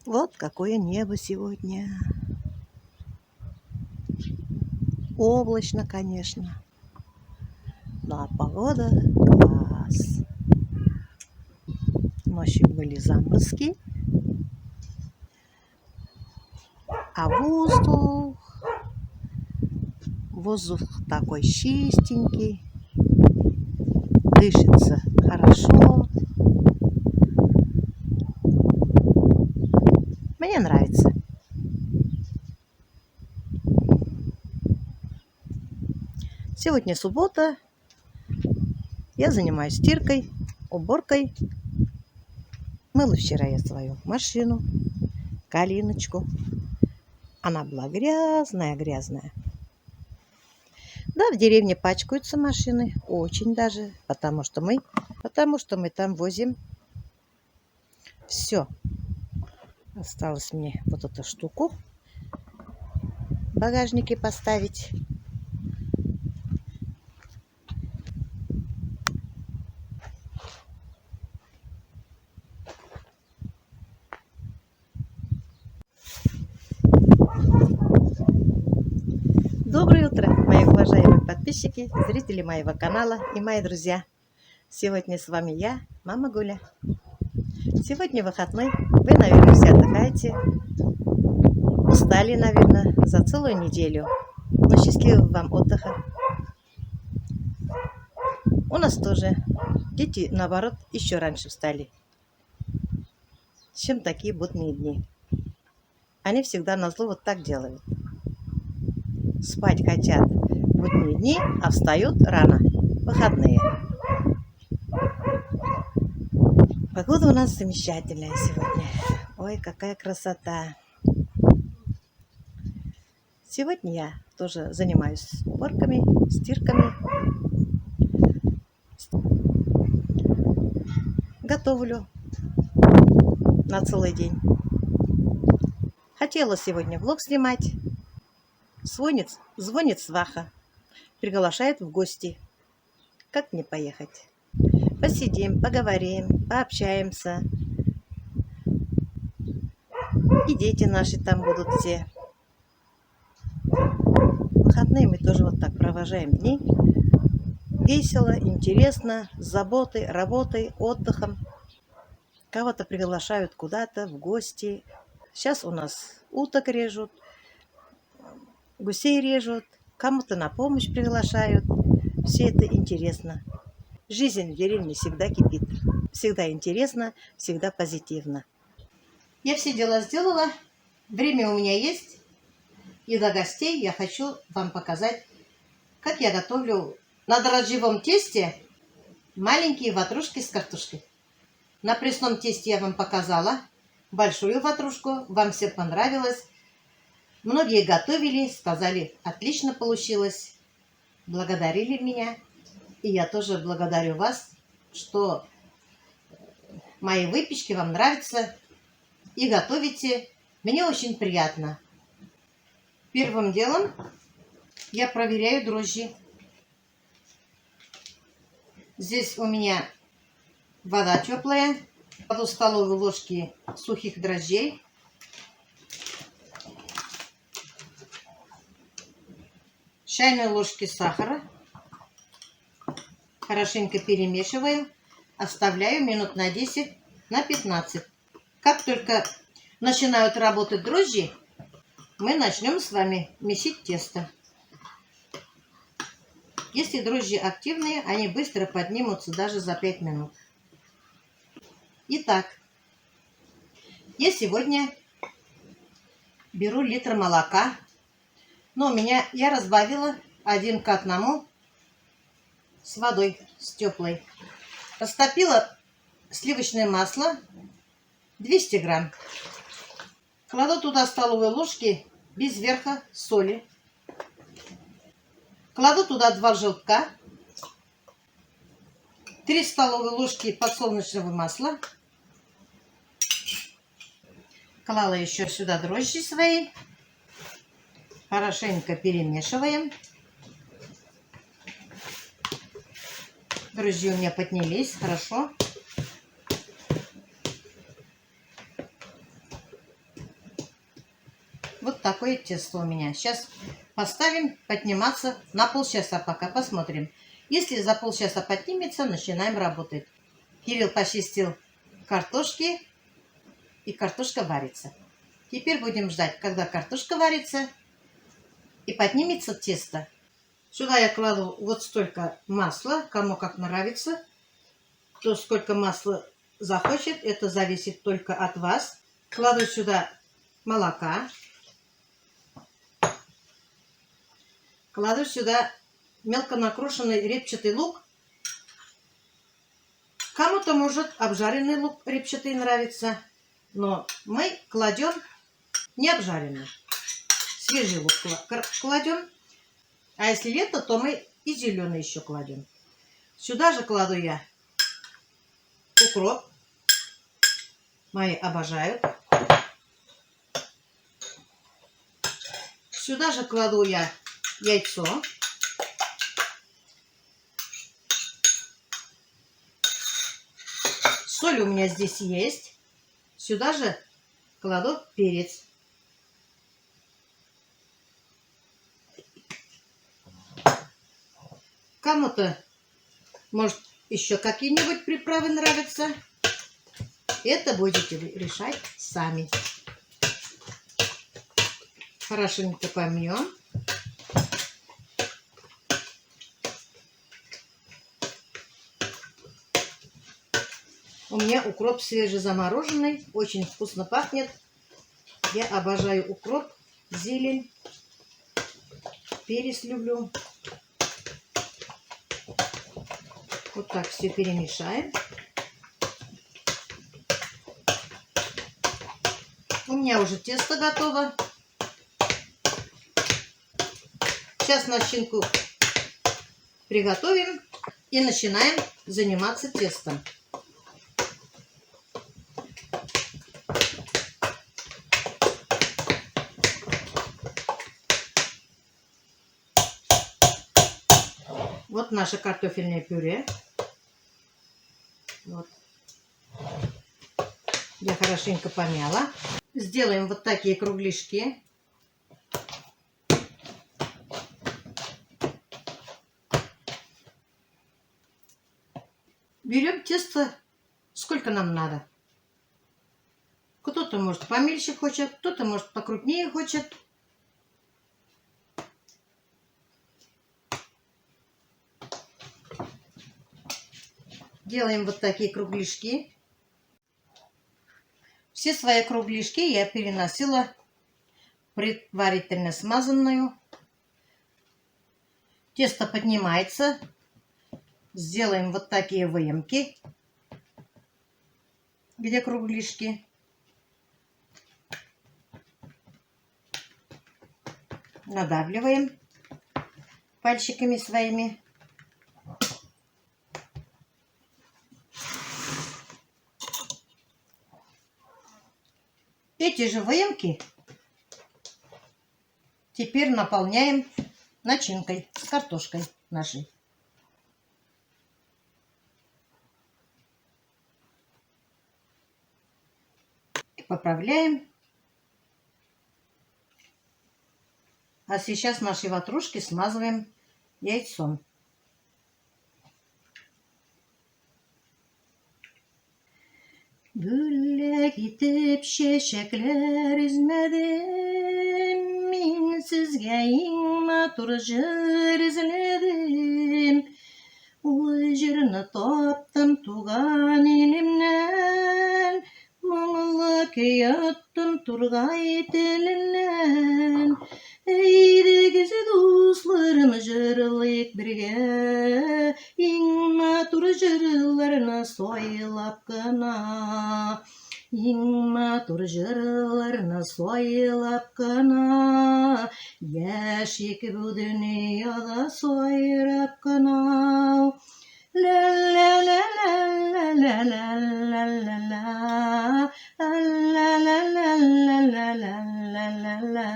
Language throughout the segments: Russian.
Вот какое небо сегодня. Облачно, конечно. Но погода класс. Ночью были заморозки, а воздух такой чистенький, дышится хорошо. Мне нравится. Сегодня суббота. Я занимаюсь стиркой, уборкой. Мыла вчера я свою машину, Калиночку. Она была грязная. Да, в деревне пачкаются машины, очень даже, потому что мы там возим все. Осталось мне вот эту штуку в багажнике поставить. Доброе утро, мои уважаемые подписчики, зрители моего канала и мои друзья. Сегодня с вами я, мама Гуля. Сегодня выходной, вы, наверное, все отдыхаете. Устали, наверное, за целую неделю. Но счастливого вам отдыха. У нас тоже дети, наоборот, еще раньше встали, чем такие будние дни. Они всегда назло вот так делают. Спать хотят в будние дни, а встают рано, выходные. Погода у нас замечательная сегодня. Ой, какая красота. Сегодня я тоже занимаюсь уборками, стирками. Готовлю на целый день. Хотела сегодня влог снимать. Звонит сваха, приглашает в гости. Как мне поехать? Посидим, поговорим, пообщаемся. И дети наши там будут все. Выходные мы тоже вот так провожаем дни. Весело, интересно, с заботой, работой, отдыхом. Кого-то приглашают куда-то в гости. Сейчас у нас уток режут, гусей режут, кому-то на помощь приглашают. Все это интересно. Жизнь в деревне всегда кипит. Всегда интересно, всегда позитивно. Я все дела сделала. Время у меня есть. И для гостей я хочу вам показать, как я готовлю на дрожжевом тесте маленькие ватрушки с картошкой. На пресном тесте я вам показала большую ватрушку. Вам все понравилось. Многие готовили, сказали, отлично получилось. Благодарили меня. И я тоже благодарю вас, что мои выпечки вам нравятся и готовите. Мне очень приятно. Первым делом я проверяю дрожжи. Здесь у меня вода теплая, 1 столовую ложки сухих дрожжей, чайной ложки сахара. Хорошенько перемешиваю, оставляю минут на 10, на 15. Как только начинают работать дрожжи, мы начнем с вами месить тесто. Если дрожжи активные, они быстро поднимутся даже за 5 минут. Итак, я сегодня беру литр молока, но я разбавила 1 к 1 с водой, с теплой. Растопила сливочное масло 200 грамм. Кладу туда столовые ложки без верха соли. Кладу туда 2 желтка, 3 столовые ложки подсолнечного масла. Клала еще сюда дрожжи свои. Хорошенько перемешиваем. Дрожжи у меня поднялись, хорошо. Вот такое тесто у меня. Сейчас поставим подниматься на полчаса пока. Посмотрим. Если за полчаса поднимется, начинаем работать. Кирилл почистил картошки, и картошка варится. Теперь будем ждать, когда картошка варится и поднимется тесто. Сюда я кладу вот столько масла, кому как нравится. Кто сколько масла захочет, это зависит только от вас. Кладу сюда молока. Кладу сюда мелко накрошенный репчатый лук. Кому-то может обжаренный лук репчатый нравится, но мы кладем не обжаренный. Свежий лук кладем. А если лето, то мы и зеленый еще кладем. Сюда же кладу я укроп. Мои обожают. Сюда же кладу я яйцо. Соль у меня здесь есть. Сюда же кладу перец. Кому-то, может, еще какие-нибудь приправы нравятся. Это будете решать сами. Хорошенько помнем. У меня укроп свежезамороженный, очень вкусно пахнет. Я обожаю укроп, зелень, перец люблю. Вот так все перемешаем. У меня уже тесто готово. Сейчас начинку приготовим и начинаем заниматься тестом. Вот наше картофельное пюре. Вот. Я хорошенько помяла. Сделаем вот такие кругляшки. Берем тесто, сколько нам надо. Кто-то, может, помельче хочет, кто-то, может, покрупнее хочет. Делаем вот такие кругляшки. Все свои кругляшки я переносила предварительно смазанную. Тесто поднимается. Сделаем вот такие выемки, где кругляшки. Надавливаем пальчиками своими. Эти же выемки теперь наполняем начинкой с картошкой нашей. И поправляем. А сейчас наши ватрушки смазываем яйцом. Gülle gidip çiçekler izledim, minsizge matur jır izledim. O jırını taptım tuğan elimden, muğlak yattım turgay telinden. Eydi gezi dostlarım jırlayık birge, matur jırlarına soylap gana. Matur jırlarına soylap gana. Yaşık bu dünyada soyrap gana. La la la la la la la la la la. La la la la la la la la.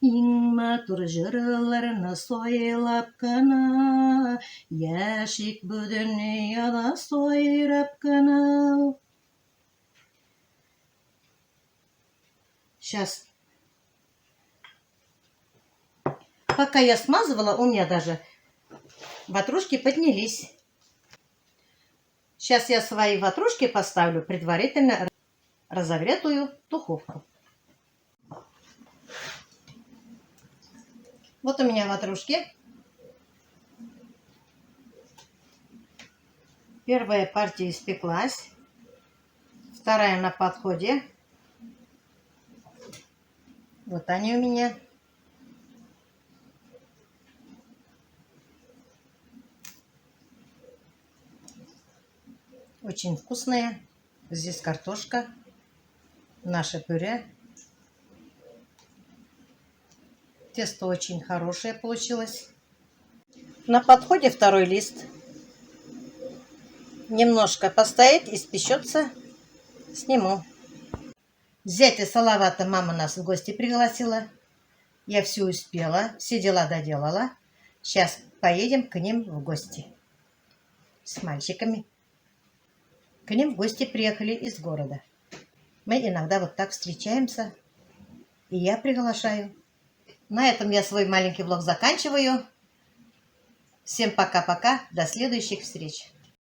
Matur jırlarına soylap gana. Yaşık bu dünyada soyrap gana. Сейчас пока я смазывала, у меня даже ватрушки поднялись. Сейчас я свои ватрушки поставлю предварительно разогретую духовку. Вот у меня ватрушки. Первая партия испеклась. Вторая на подходе. Вот они у меня. Очень вкусные. Здесь картошка, наше пюре. Тесто очень хорошее получилось. На подходе второй лист. Немножко постоит, испечется. Сниму. Зятя Салавата мама нас в гости пригласила. Я все успела, все дела доделала. Сейчас поедем к ним в гости. С мальчиками. К ним в гости приехали из города. Мы иногда вот так встречаемся. И я приглашаю. На этом я свой маленький влог заканчиваю. Всем пока-пока. До следующих встреч.